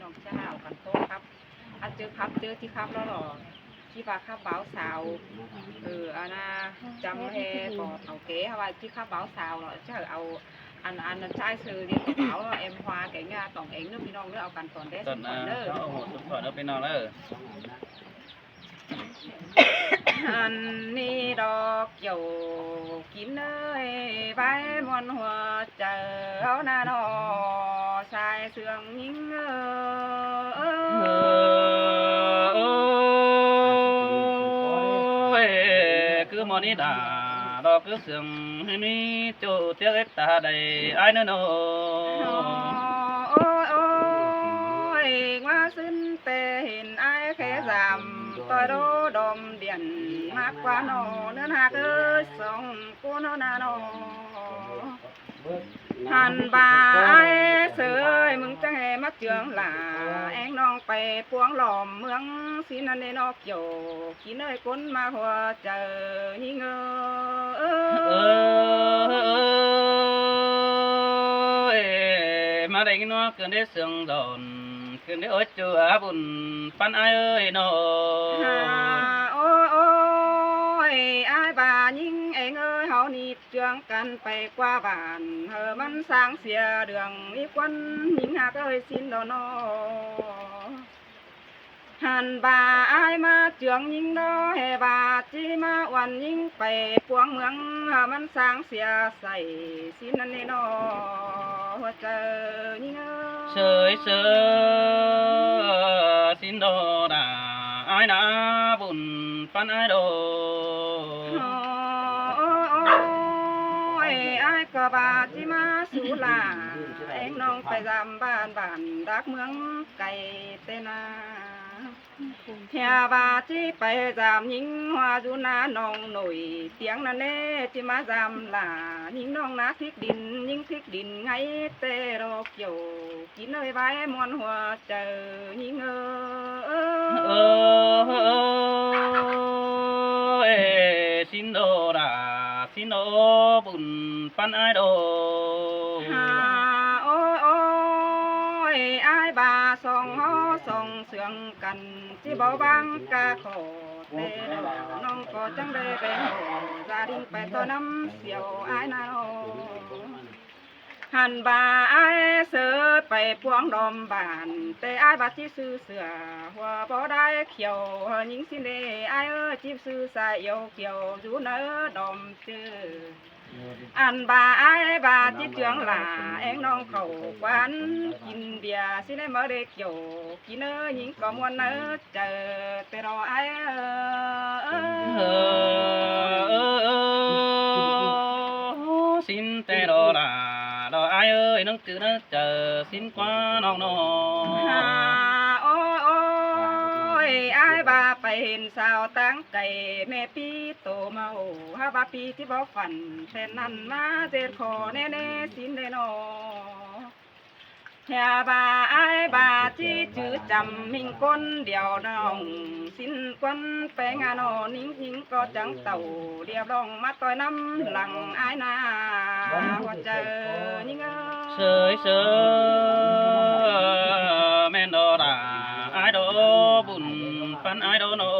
น้องเจ้ากันโตครับอันเจอครับเจอที่ครับแล้วหรอที่ว่าข้าเบาสาวอันน่ะจำแฮก็เอาเก๋ว่าที่ข้าเบาสาวหรอจะเอาอันใช้ซื้อเรียนกระเป๋าเอ็มฮวาแก่งาตองเองเนื้อพี่น้องเนื้อเอากันตอนเด้สุดก่อนเด้อเอาหัวสุดก่อนเด้อพี่น้องเด้ออันนี้ดอกเกี่ยวกินเอ้ยใบมวนหัวเจอเอาหน้าดอสายเสื่องยิงcứ món đi đà đó cứ sương mi chỗ tiếc ta đầy ai nữa nô ôi ngoa xin tê hình ai khẽ giảm tôi đô đom điện mát quá nô nên hạ cứ sống cô nó nà nô hàn bà ai sơi mừng chẳng hề mắc trường là em nonไปพวงหลอมเมืองสินันเนนอกโยขีเนยก้นมาหัวเจอหิงมาได้กินว่าเกินได้เสียงดอนเกินได้อดจูอาบุญปันไอเอ้ยโนโอ้ยไอ้บ่ายิงเองเอ้ยเขาหนีบเจืองกันไปกว่าบ้านมันสร้างเสียเดืองมีควันยิงหากเอ้ยสิ้นดอนอหันบ่าไอ้มาเจืองยิงดอเฮบ่าจีมาวันยิงไปพวงเมืองมันสร้างเสียใส่สิ้นนั่นเนอหัวเจอยิงเสยเสยสิ้นดอดาไอ้นาบุญปันไอโดไอ้ก็บาจิมาสุลาเอ็งน้องไปจำบ้านรักเมืองไก่เตนาเฮียบาจิไปจำยิงหัวจุนาน้องหน่อยเสียงนั่นเน่จิมาจำลายิงน้องนาทิกดินยิงทิกดินไงเตโรเกี่ยวกินเลยใบมวนหัวเจอยิงxin đồ đã xin đồ bùn pan ai đồ ไอ้บาส่องเขาส่องเสืองกันที่บ่บางกาขอเตะน้องก็จังได้ไปหอจาดิ่งไปต่อน้ำเสียวไอ้นาโอหันบาไอ้เสือไปพวงดอมบานแต่ไอ้บาที่ซื้อเสือหัวบ่ได้เขียวยิงสิเดไอ้จีบซื้อสายเขียวอยู่เนื้อดอมเจออันบาไอ้บาจิเจืองหล่าเอ็งน้องเขาควันกินเบียร์สิได้มาได้เกี่ยวกินเนื้อยิงก็มวนเนื้อเจอแต่รอไอ้xin tê đồ là đồ ai ơi nâng từ nó chờ xin qua non nó ไอ้บาไปเห็นสาวตั้งไก่แม่ปีโตเมาฮาบาปีที่บอกฝันแต่นั้นมาเจ็ดขอแน่ๆสินได้นอเฮียบาไอ้บาที่จื้อจำมิงก้นเดียวน้องสินก้นไปงานอนิ่งก็จังเต่าเรียบร้องมาต่อยน้ำหลังไอ้นาหัวเจอยิ่งsơi sơi men đồ đã ai đồ bùn pan ai đồ nô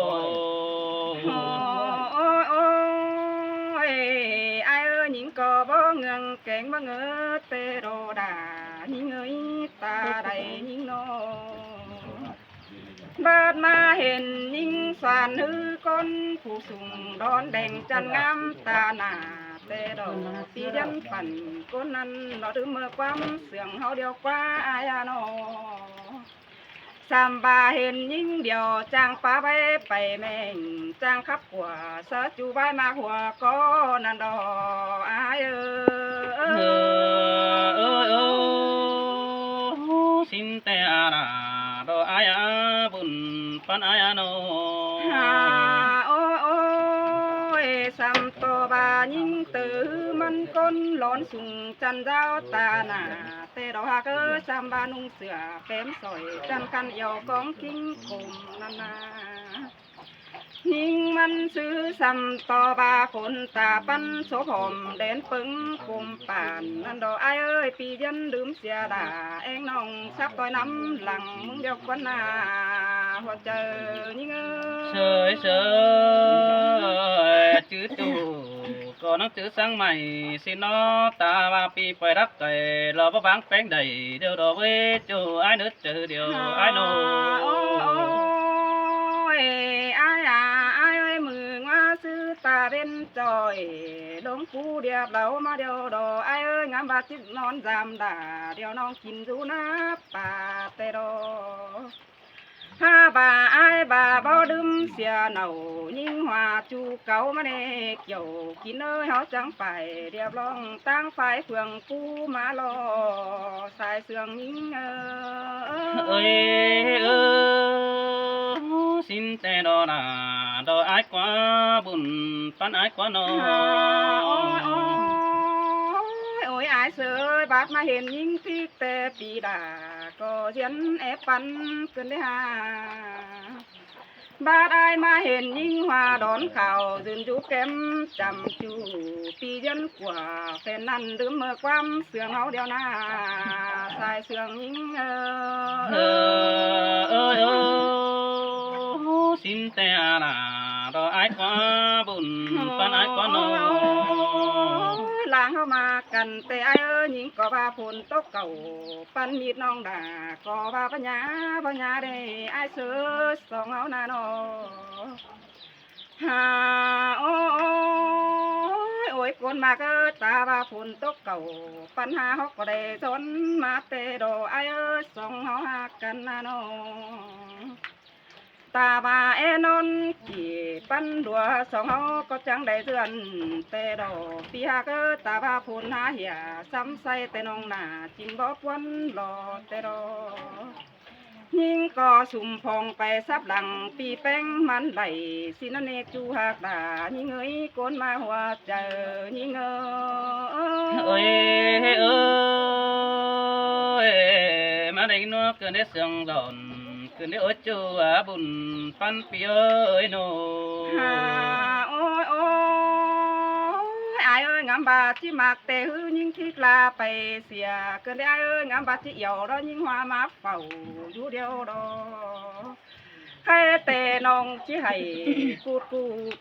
ไอ้หญิงก็บ่เงืองแกงบ่เงือเตโรดาหญิงเอ้ยตาใดหญิงโนบาดมาเห็นหญิงสานฮือก้นผู้สูงดอนแดงจันงามตาหน้าเตโรปีเดียนปั่นก้นนั้นเราถือเมื่อความเสื่องเฮาเดียวกว่าอายาโนสามบาเห็นยิ่งเดียวจางป้าไปแม่งจางขับหัวสะจูใบมาหัวก็นันดออายxin tê à đồ ai à bùn pan ai à nô สัมโตบายิ่งตือมันก้นหลอนสุงจันเจ้าตาหน้าเตดอกฮาเกอสัมบานุงเสือเต็มสอยจันกันเอี่ยวกองกิ้งคมนานา ยิ่งมันซื้อซ้ำต่อบาคนตาปันโสผมเด่นปึงกุมป่านนั่นดอกไอ้เอ้ยปียันลืมเสียดาเอ็งน้องซักก้อยน้ำหลังมึงเดียวกันหน้าหัวเจอยิ่งเอ้ sơi ย sơi chữ chủ có nó chữ sáng mày xin nó ta ba pi phải đắc cày lo bắp váng bánh đầy điều đó với chủ ai nữa trừ điều ai nô โอ้ยอ้ายอ้ายเอ้ยมือว่าซื้อตาเป็นจอยหลวงปู่เดียบเรามาเดียวดออ้ายเอ้ยงามบาจิตนอนจามด่าเดี๋ยวน้องกินดูนะป่าเตโดห้าบาอ้ายบาเบาดื่มเสียเหนายิ่งหัวจูเก่ามาเนเกี่ยวกินเอ้ยเขาจังไปเรียบร้องตั้งไฟเฟืองปูมารอสายเสืองยิ่งơi xin tè đó là đó ai quá buồn phán ai quá nó โอ้ยอายเสยบาดมาเห็นยิ่งที่แต่ปีดาก็เย็นแอบปันเกินได้หาบาดอายมาเห็นยิ่งว่าดอนข่าวยืนอยู่แก้มจำจูปีเย็นกว่าแฟนนั้นลืมเมื่อความเสื่องเอาเดียวนาสายเสื่องยิ่งxin tè là đó ai quá buồn phán ai quá nó ล้างเข้ามากันแต่ไอ้เอ้ยหญิงก็ว่าฝนตกเก่าปันมีดน้องด่าก็ว่าปัญญาได้ไอ้เสือสองเอาหน้าน้อฮาโอ้ยคนมาก็ตาว่าฝนตกเก่าปัญหาเขาก็ได้ทนมาแต่ดอไอ้เอ้ยสองเอาหากันหน้าน้อตาบาเอนนกี่ปันดัวสองเฮาก็จังได้เตือนแต่ดอกปีหาก็ตาบาพูนหาเหียซ้ำใส่แต่น้องหน้าจิ้มบ่ปวนรอแต่ดอกยิ่งก็สุ่มพองไปซับหลังปีแป้งมันไหลสินเนกจูหักดายิ่งเอ้ยโกนมาหัวเจอยิ่งơi mà đây nó cứ để sương giòn cứ để ở chỗ à buồn phan pi ơi nó โอ้ยอายเอ้ยงามบาที่มากแต่หื้อยิ่งที่กลาไปเสียเกินได้อายเอ้ยงามบาที่เหี่ยวแล้วยิ่งหัวมาเฝ้าอยู่เดียวดอใครแต่น้องที่ให้กู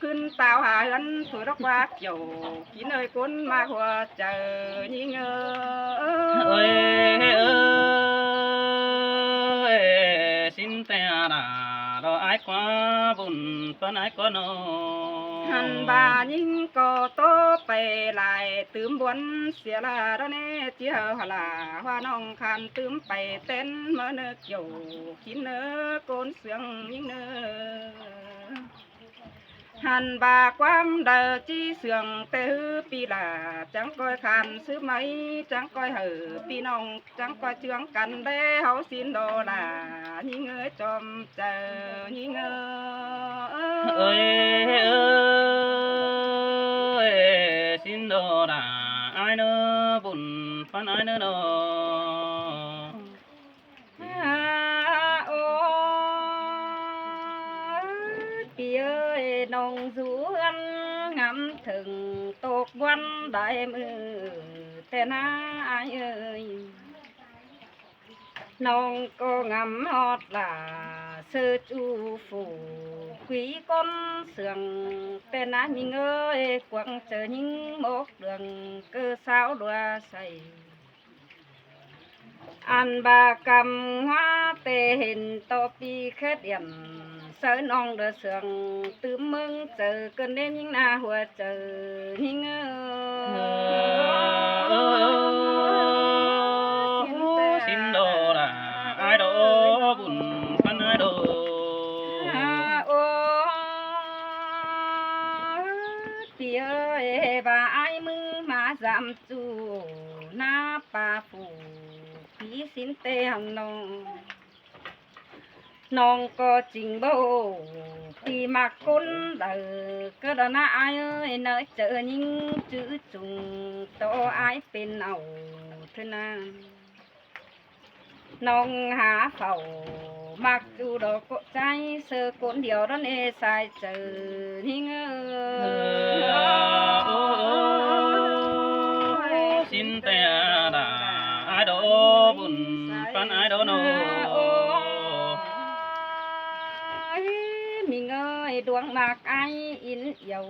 ขึ้นตาวหาเงินถอยรักว่าเกี่ยวกินเอ้ยคนมาหัวเจอยิ่งơi xin tè là đó ai quá buồn phan ai quá nó หันบายิ่งก็โตไปหลายตืมบวนเสียละแล้วเน่เจียวหลาว่าน้องคันตืมไปเต้นเมื่อเนื้อเกี่ยวกินเนื้อโกนเสียงยิ่งเนื้อหันบาความเดอจีเสียงเตอปีลาจังก้อยคันซื้อไหมจังก้อยเหอปีน้องจังก้อยเจืองกันได้เฮาสินโดลายิ่งเอ้ยจอมเจอยิ่งơi xin đồ là ai nữa buồn phan ai nữa nó โอ้ปีเอ้ยน้องสวนงำถึงตกวันได้มือแต่น้าอายเอ้ยน้องก็งำฮอดล่าเสื้อจูฝูquý con sườn tên á nhìn ơi quăng chờ những một đường cơ sao đua say ăn bà cầm hoa tê hình to pi khét điểm sớ non đỡ sườn từ mừng chờ cơn đến những na hùa chờ những xin đồ là ai đó buồn phan ai đồปีเอ้ยบ่าไอ้มึงมาจำจูหน้าป่าฝูผีสินเตหังน้องก็จริงบ่ปีมากคนเด้อก็ดนะไอ้เอ้ยเนยเจอยิ่งจื้อจุงโตไอ้เป็นเอาเท่านั้นน้องหาเฝ้า mặc dù đó có trái sơ cuốn điều đó nè sai chờ hi ngơ xin te đà ai đó buồn pan ai đó nô mình ơi đuông mạc ai in dầu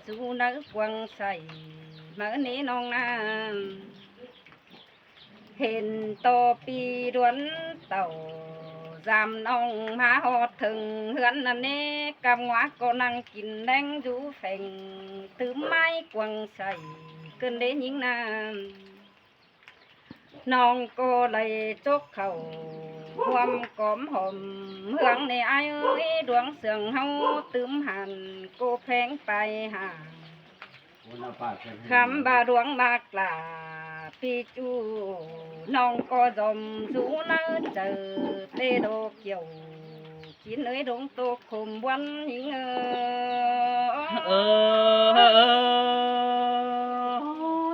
dù nỡ quăng say mở ní non nam hình to pi đuấn tàu giảm nông má hot thường hươn anh nè cầm ngoá có năng kín đánh rú phèn từ mai quăng say cơn đế những nam non cô lại chốt khẩu hoam cóm hòm hương này ai ơi đuông sườn hâu tướm hàn cô phèn bài hà khám ba đuông bạc là phi chu non có dòng rú nỡ chờ tê đồ kiểu chín ơi đúng tô khum quanh những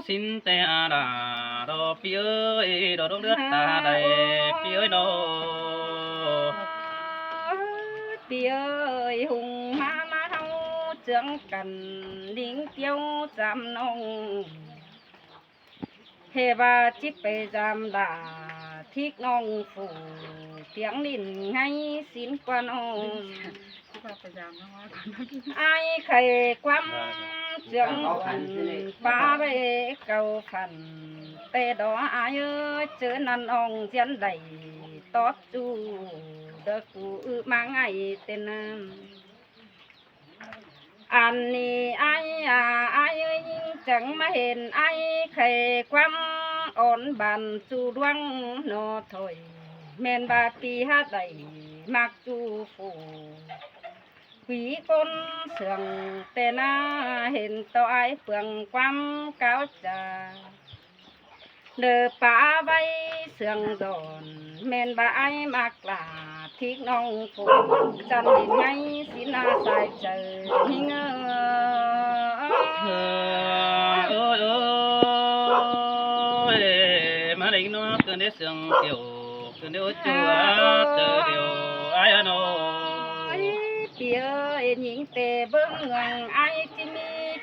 xin te đà đó pi ơi đó đông nước ta đây pi ơi nó pi ơi hùng má má hâu trưởng cần điên tiêu giảm nông hề ba chip bề giảm đà thích nông phủ tiếng đình ngay xin quan ông ai khề quắm trưởng quần ba bề cầu phần tê đó ai ơi chớ năn ông diễn đầy tót chu đỡ cụ mang ngày tên anh ni ai à ai ơi chẳng mà hiện ai khề quắm ổn bàn chu đoang nó thôi men ba pi hát đầy mặc chu phủ quý con sườn tên hiện to ai phường quắm cáo trà đờ pa bay sườn đòn men ba ai mặc là thích nông phủ chân đến ngay xin sai chờ hình ơi mà đánh nó cơn đế sương tiểu cơn đế chua chờ điều ai nó pi ơi những tề bưng ngang ai chỉ mi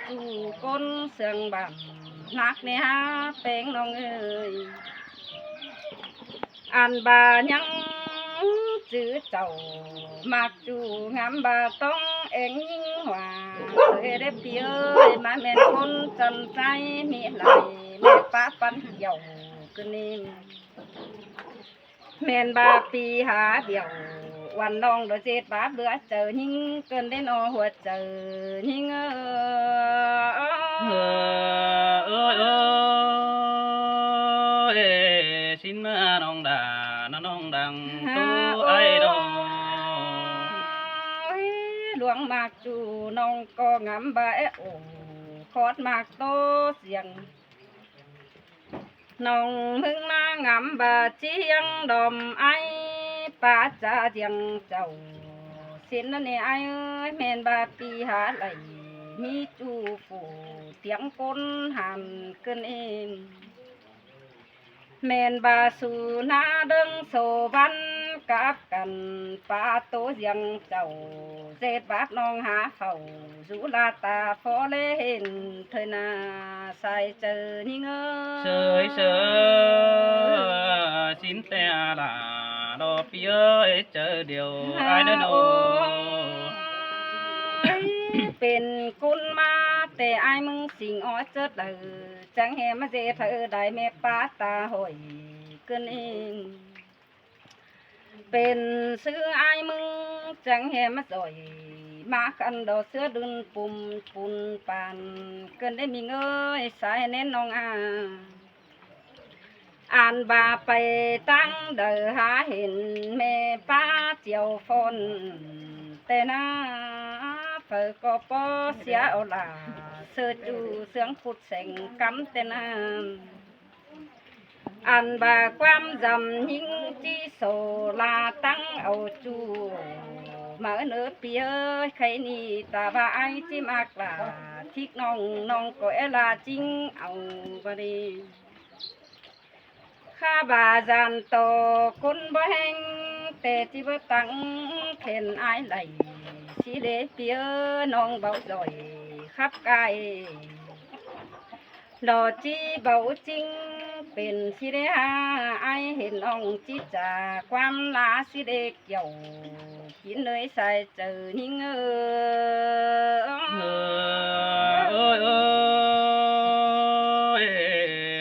chủ con sườn bằng nát nè ha bén nông ơi ăn bà nhăng chữ chầu mặc dù ngắm bà tông em nhưng hòa người đẹp pi ơi mà men con chân trái mi lại mẹ phá bắn dầu cứ nên men bà pi há biểuวันน้องโดยเจ็ดบาทเหลือเจอยิ่งเกินได้นอหัวเจอยิ่งxinน้องด่าน้องดังตัวไอ้ดอง หลวงมากจูน้องก็งำบาเอโอคอดมากโตเสียงน้องมึงมางำบาเจียงดอมไอป้าจ่าเจียงเจ้าสินนั่นนี่ไอเอ้ยแม่นบาปีหาไหลมีจูฝูเตียงคนหันเกินเองแม่นบาสูนาเดิงโซบันกับกันป้าโตเจียงเจ้าเจ็ดบาทน้องหาเฝ้าสูลาตาพอเล่นเธอนาใส่เจอนี่เงอ xin te là đó pi ơi chờ điều ai nữa nô เป็นกุนมาแต่อายมึงสิงอ้อเจิดเดอจังแหมาเจเธอได้แม่ป้าตาหอยเกินเองเป็นซื้ออายมึงจังแหมาจ่อยมาคันดอกเสื้อดุนปุ่มปุ่นปานเกินได้มีเงยสายเน้นน้องอ่านบาไปตั้งเดอหาเห็นแม่ป้าเจียวฝนแต่นาเปิดก็ปอเสียเอาล่ะเสือจูเสียงพุดเสียงกำแต่นาอ่านบาความจำยิ่งจีโซลาตั้งเอาจูมาเนื้อเปียใครนี่ตาบาไอจิมากล่ะทิกน้องก็เอลาจริงเอาบดีข้าบาจันโตคุณบ่แห่ง tê chỉ bơ tăng khen ai lầy chỉ để phía non bảo rồi khắp cài lò chi bảo chínhเป็นสิได้หาไอเห็นน้องจิจากความลาสิเด็กเกี่ยวกินเลยใส่เจอยิ่งơi ơi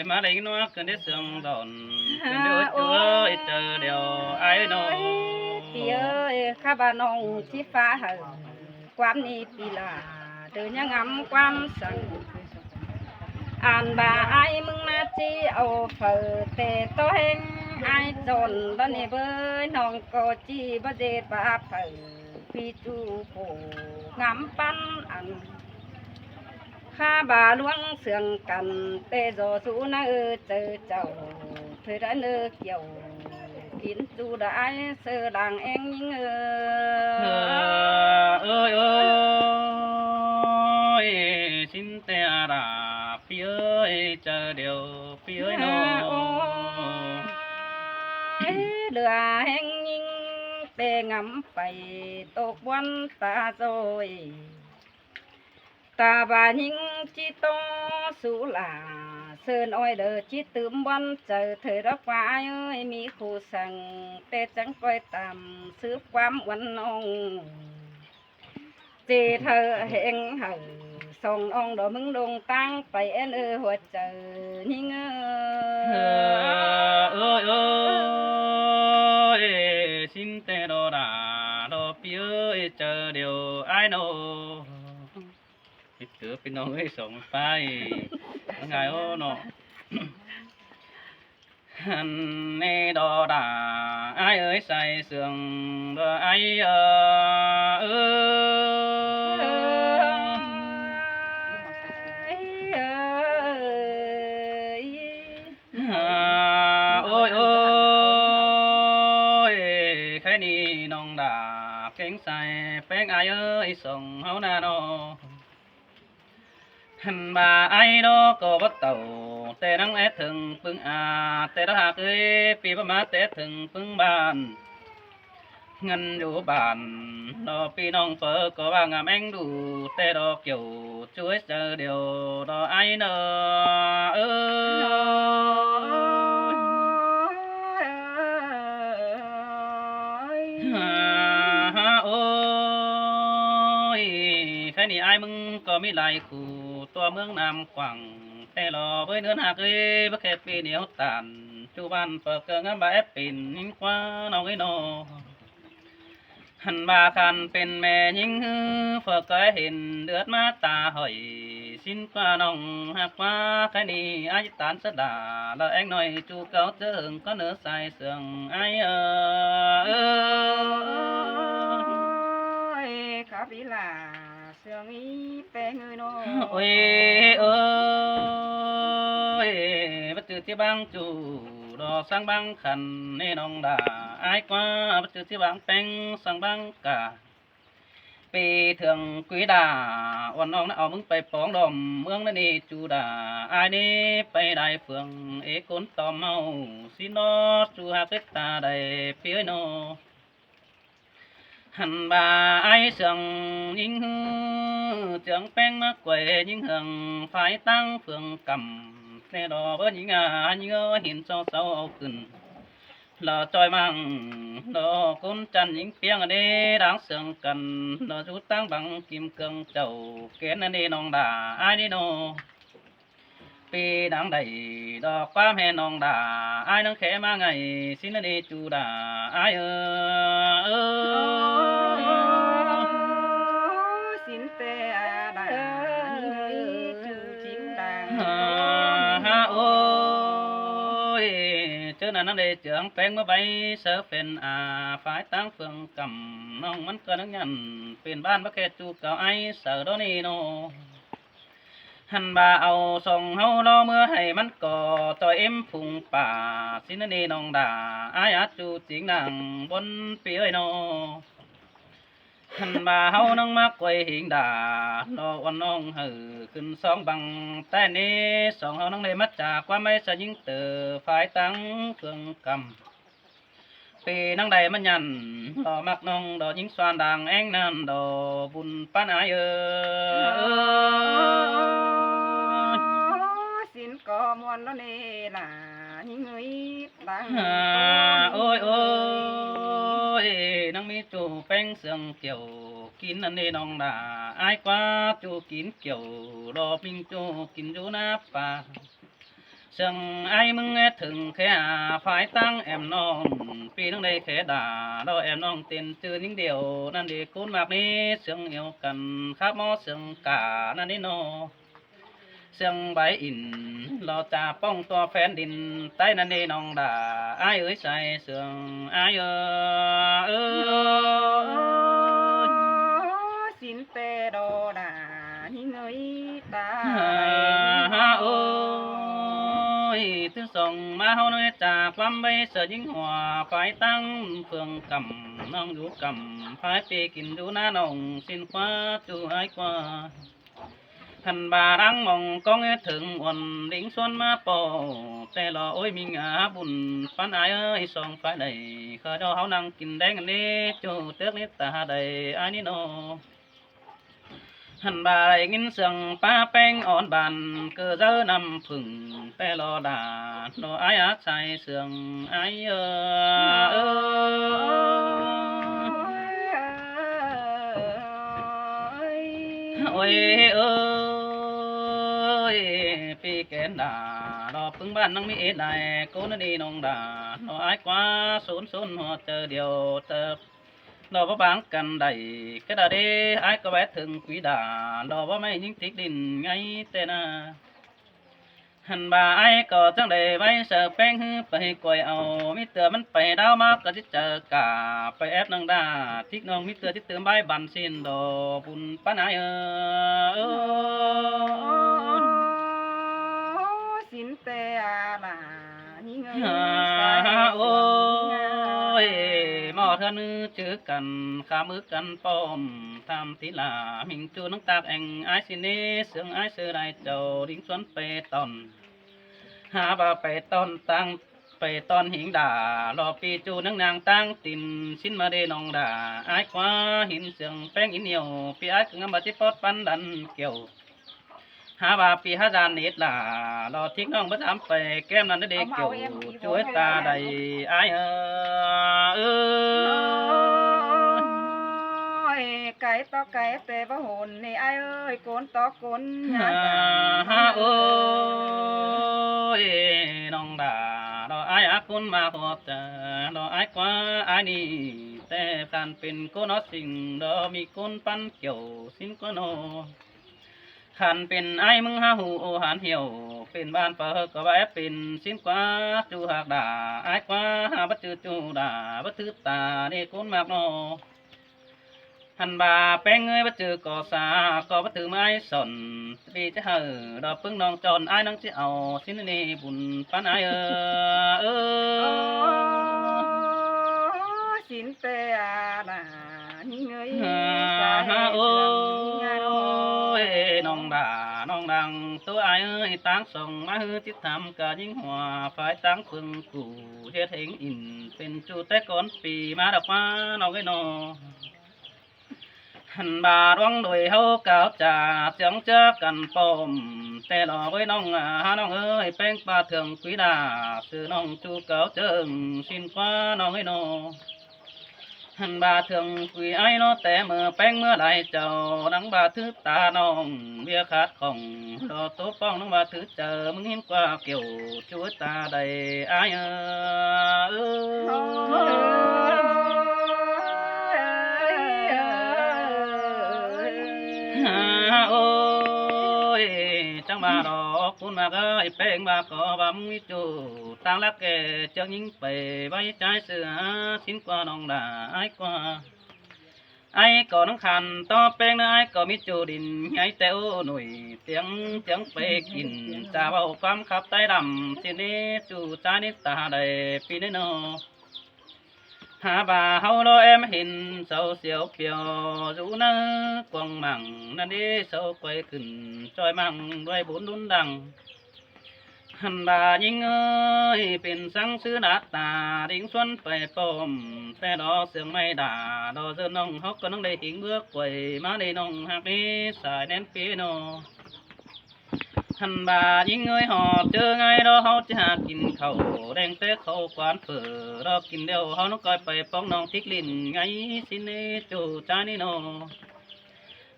mà đây nó cần đến sương đòn cần đến chúa chờ điều ai nó ปีเอ้ยข้าบ้านน้องที่ฟ้าหึงความนี้ปีลาเดินยังงำความสั่งอ่านบ่าไอ้มึงมาจีเอาเฝอแต่ตัวเองไอ้จนตอนนี้เบยน้องก็จีบ่เจ็ดบ่าเฝอพี่จูโผงำปั้นอันข้าบ่าล้วงเสื่องกันแต่โจสูนะเจอเจ้าเธอได้เนื้อเกี่ยวกินจูได้เสือดังเองยิงơi ơi xin te đà phía ơi chờ điều phía ơi nó เรือแห่งยิงแต่งำไปตกวันตาโจยตาบายิงจิโตสุลาเซินอ้อยเด้อจิตื่มวันเจอเธอรักว่าเอ้ยมีคู่สั่งแต่จังก้อยตามซื้อความวันน้องเจเธอแห่งหึงส่งองดอกมึงดงตั้งไปเอ็นหัวเจอยิงơi ơi xin te đô đà đô phía ơi chờ điều ai nó biết cửa bên ông ấy sống phai ngày ô nó anh nè đò đà ai ơi say sương đò ai ôi ôi cái ni nong đà cánh say phép ai ơi sống hấu na nó hành bà ai đó có bắt tàu tê nắng ép thường phương tê đó hạt ơi phi bà má tê thường phương bàn ngân đủ bàn đó phi nong phở có ba ngàm anh đủ tê đó kiểu chuối chờ điều đó ai nơ ôi cái này ai mừng có mi lại khuตัวเมืองนำขวังแต่รอไว้เนื้อหักเลยบักแค่ปีเหนียวตานจูบันเปิดเกิงกันแบบปิ่นยิงกว่าน้องไอ้โนหันบาคันเป็นแม่ยิงเฟิกก็เห็นเดือดมาตาหอยสิ้นกว่าน้องหักว่าแค่นี้อายุตานสดาแล้วเอ็งหน่อยจูเก่าเจิงก็เนื้อใส่เสื่องไอ้ครับอีหล่าเสื่องอีแปลงเอ้ยน้อ ôi ơi bất tửที่บางจูดอsangบางขันในนองดาอายกว่าbất tửที่บางแป้งsangบางกาปีเถื่องกุยดาวันน้องนะเอามึงไปปองดอมเมืองนั่นนี่จูดาอายนี่ไปได้เฟืองเอกุนตอมเมาสินอจูหาเกตาได้เปียโนhành bà ai sừng những trưởng pen mắc quệ những hằng phải tăng phượng cầm xe đò với những những hiện so sâuขึ้นlà trôi mang đó côn chân những piang ở đây đáng sương cần đó chú tăng bằng kim cương chầu kén ở đây nòng đà ai đi nôปีดังใดดอกความแห่นองด่าอายนังแค่มาไงสินดีจูด่าอายสินแต่ด่าจูจิงด่าโอ้ยเจอหน้านังเดเจืองแปลงมาใบเสือเป็นฝ่ายตั้งเฟืองกำน้องมันก็นังยันเป็นบ้านพระแค่จูเก่าไอเสือดอนี่โนหันบ่าเอาส่งเฮารอเมื่อให้มันก่อตัวเอ็มพุงป่าสินนี่น้องด่าอายจูจิงนังบนเปียโนหันบ่าเฮาน้องมากกวยหิงด่าดอกวันน้องหือขึ้นสองบังแต่นี้สองเฮาน้องเลยมัดจากความไม่สยิงเตอฝ่ายตั้งเฟืองกำ ปีนังใดมันยันดอกมักน้องดอกยิงสวานด่างแองนั่นดอกบุญปานอายสินก็มวนแล้วนี่ล่ะหิงเอ้ยดัง โอ้ยโอ้ยนังมีจูแป้งเสืองเกี่ยวกินอันนี้น้องด่าอายกว่าจูกินเกี่ยวรอปิงจูกินอยู่หน้าป่าเสียงไอ้มึงถึงแค่ฝ่ายตั้งแอมน้องปีนังได้แค่ด่าเราแอมน้องเต้นจือนิ่งเดียวนั่นดีคุณมากนี้เสียงเอวกันครับมอเสียงกานั่นนี่นอเสียงใบอินเราจะป้องตัวแฟนดินใต้นั่นนี่น้องด่าไอ้เอ้ยใส่เสียงไอ้เออ สินเตโดดาหิงเอ้ยตา โอ้ยถึงส่งมาเฮาน้อยจากความใบเสือยิงหัวไฟตั้งเฟืองกำน้องอยู่กำพายไปกินดูหน้าน้องสิ้นฟ้าจูหายกว่าทันบารังมองกองถึงอ่อนลิงส่วนมาปอแต่รอโอ้ยมีงาบุญปันอายเอ้ยสองไฟใดเคยเอาเฮานั่งกินแดงอันนี้จูเตือกนิดตาใดอันนี้โนหันบายงินเสียงป้าแป้งอ่อนบานเกิดเจอนำผึ่งแต่รอดาโนอายอาใส่เสียงอายเอโอ้ยเอ้ยปีแกนดาดอกพึ่งบ้านนังมีเอ็ดได้โกนดีนองดาโนอายกว่าศูนย์หัวเจอเดียวเจอเราบ่บางกันได้ก็ได้ไอ้ก็แวะถึงกุยดาเราบ่ไม่ยิงติดดินไงแต่น่ะหันบ่าไอ้ก็จังได้ไว้เสิร์ฟแป้งฮื้อไปก่อยเอามิเตือมันไปดาวมาก็สิเจอกาไปแอบนังดาทิกน้องมิเตือที่เติมใบบันสินดอบุญปานายสินเตอาลาหิงเอ้ย โอ้ยหมอเธอนื้อจือกันขามือกันป้อมทำทีลามิงจูน้องตากแองไอสิเนเสืองไอเสือได้เจ้าดิ้งสวนไปตอนหาบ่าไปตอนตั้งไปตอนหิงด่ารอปีจูนังนางตั้งตินชิ้นมาเดนองด่าไอคว้าหินเสืองแป้งอินเหนียวปีไอคืองามบัติปอดปันดันเกี่ยวหาบาปีหาจานนิดล่ะรอทิ้งน้องเบ่ทำไปแก้มนั้นได้เด็กเกี่ยวช่วยตาใดอายโอ้ยไก่ต่อไก่แต่บ่โหนนี่ไอ้เอ้ยโกนต่อโกนยา โอ้ยน้องด่าดออายอาคุณมาพบเจอดออายกว่าอายนี่แต่การเป็นคนอสิ่งดอมีคนปั้นเกี่ยวสิ้นก็โนขันเป็นไอ้มึงหาหูโอหันเหี่ยวเป็นบ้านเปิดก็ว่าเป็นสิ้นกว่าจูหากด่าไอ้กว่าหาบัจือจูด่าบัตือตาเด็กคนมากโนหันบาแป้งเงยบัจือก่อสาก็บัตือไม้สนปีจะเห่อดอกพึ่งน้องจอนไอ้น้องจะเอาสิ้นนี้บุญปานไอ้เอสินเตอาลาหิงเอ้ย โอ้ยน้องด่าน้องดังตัวไอ้เอ้ยตั้งส่งมาฮือติดทำกะยิงหัวฝ่ายตั้งพึ่งกูเฮ็ดเหงอินเป็นจูแต่ก่อนปีมาดอกมาน้องไอ้นอหันบาร้องโดยเฮาเก่าจ่าเสียงเจอกันปอมแต่หลอกไว้น้องน้องเอ้ยแป้งปลาเถื่องกุยดาซื้อน้องจูเก่าเจิงสินฟ้าน้องไอ้นอหันบาเถื่องกุยไอ้นอแต่เมื่อแป้งเมื่อใดเจ้านังบาถือตาน้องเบี้ยขาดของรอตัวป้องนังบาถือเจอมึงเห็นกว่าเกี่ยวช่วยตาใดไอ้โอ้ยจังบาดอกคุณมาก็ไอ้แป้งบาก็บามึงจูต่างลักแกเจ้ายิงไปไว้ใจเสือสิ้นกว่าน้องด่าไอ้กว่าไอ้ก็น้องขันต่อแป้งนะไอ้ก็มีจูดินไงแต่โอ้หนุ่ยเสียงไปกินจะเอาความขับใต้ดำสินี้จูใจนิตาใดปีนี้นอหาบ่าเฮาโลเอ็มเห็นเสาเสียวเปียวอยู่นะกวางมังนั่นนี่เสาไกวขึ้นจอยมังด้วยบุญดุนดัง หันบายิงเอ้ยเป็นสังซื้อดาตาดิ่งสวนไปปมแต่ดอกเสียงไม่ด่าดอกเสือน้องฮอกก็น้องได้หิงเบือกไว้มาได้น้องหักนี้สายแน่นปีโนหันบายิงเอ้ยหอบเจอไงดอกเขาจะหากินข้าวแดงเตะเขากวานเปิดดอกกินเดียวเขาน้องก้อยไปป้องน้องทิกลิ้นไงสิเนจูจานี่โน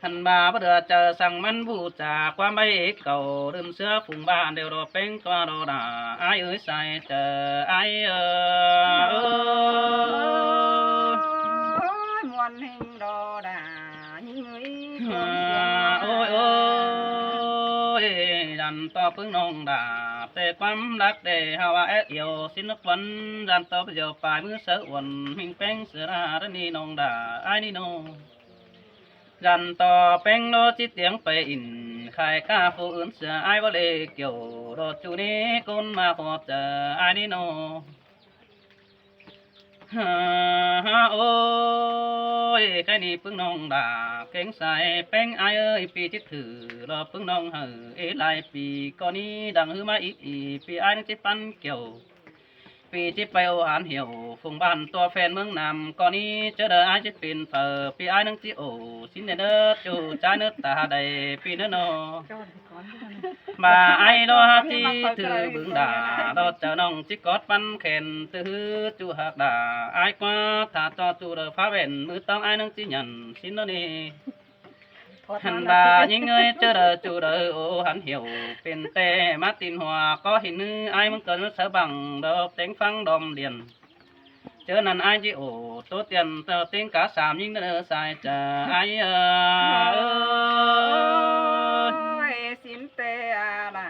หันบาบ่เดือเจอสั่งมันบูจาความใบเก่าเริ่มเสื้อผุงบ้านเดียวรอเป็นก็รอด่าอายเอ้ยใส่เจออายโอ้ยมวนแห่งดอดายิงเอ้ยคนเสียง โอ้ยโอ้ยดันต่อพึ่งน้องด่าแต่ความรักเดฮาวาเอเอียวสินกวันดันต่อไปเดียวปลายมือเสืออ้วนหิงแป้งเสือราดนี่น้องด่าอายนี่โนดันต่อแป้งโลจิเตียงไปอินขายข้าผู้อื่นเสืออายว่าเลเกี่ยวรถจูนี้คนมาขอเจออายนี่โนฮ่าฮ่าโอ้ยแค่นี้พึ่งน้องด่าเก่งใส่แป้งอายเอ้ยปีจิตถือรอพึ่งน้องเหือหลายปีก่อนนี้ดังฮือมาอีกปีอายนึกจิปันเกี่ยวปีที่ไปโอหานเหี่ยวฟงบ้านตัวแฟนเมืองนำก่อนนี้เจอเด้ออายจะเป็นเผอปีอายนึงที่โอสินเด้อจูใจเนื้อตาใดปีเนื้อโนมาไอ้ดอที่ถือบึงด่าดอเจ้าน้องจิกอดปันแขนตื้อจูหักด่าอายกว่าถ้าจอจูเด้อฟ้าเว้นมือต้องอายนึงที่หยันสินโนนี่หันบายิงเงยเจอเด้อจูเด้อโอหันเหี่ยวเป็นแต่มาตินหัวก็เห็นนื้อไอ้มันเกินเสือบังดอกเต็งฟังดอมเดียนเจอนั่นไอ้จีโอตัวเตียนเต่าเต็งกะสามยิงเด้อสายจะไอ้ยสินเตอาลา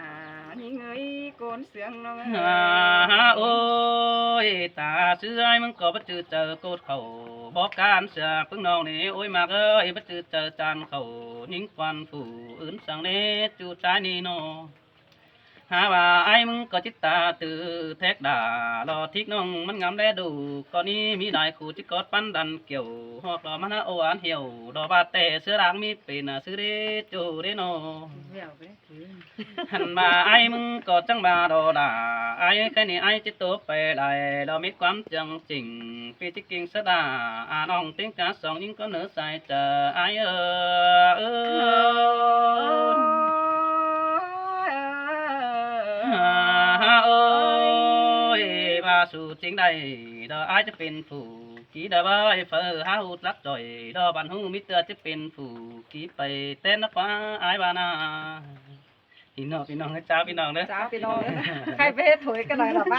ยิงเอ้ยโกนเสียงน้อง โอ้ยตาซื้อไอ้มึงก็บ่จือเจอโกดเขาบอกการเสือพึ่งน้องนี่โอ้ยมากเอ้ยบ่จือเจอจานเขายิงควันผู้อื่นสั่งเนจูใจนี่โนหาว่าไอ้มึงก็จิตตาตื่อแทกด่ารอทิกน้องมันงามแลดูก่อนนี้มีหลายคู่ที่กอดปันดันเกี่ยวหอกดอกมันโออันเหี่ยวดอกบาดแต่เสื้อรางมีเป็นซื้อเดจูเดโนหันมาไอ้มึงก็จังบาดอด่าไอ้แค่นี้ไอ้จิตตัวไปได้เรามีความจังจริงปีที่กิ่งสะดาน้องติ้งกาสองยิ่งก็เหนือใส่เจอไอ้โอ้ยว่าสู่จริงใดดอไอจะเป็นผู้กี่ดาบ่อยเฟอหาหูรักจ่อยดอบันหูมิเตอร์จะเป็นผู้กี่ไปเต้นนักว่าไอ้บานาพี่น้องให้เจ้าพี่น้องเด้อ จ้าพี่น้องใครไปเฮ็ดถวยกันหน่อยล่ะไป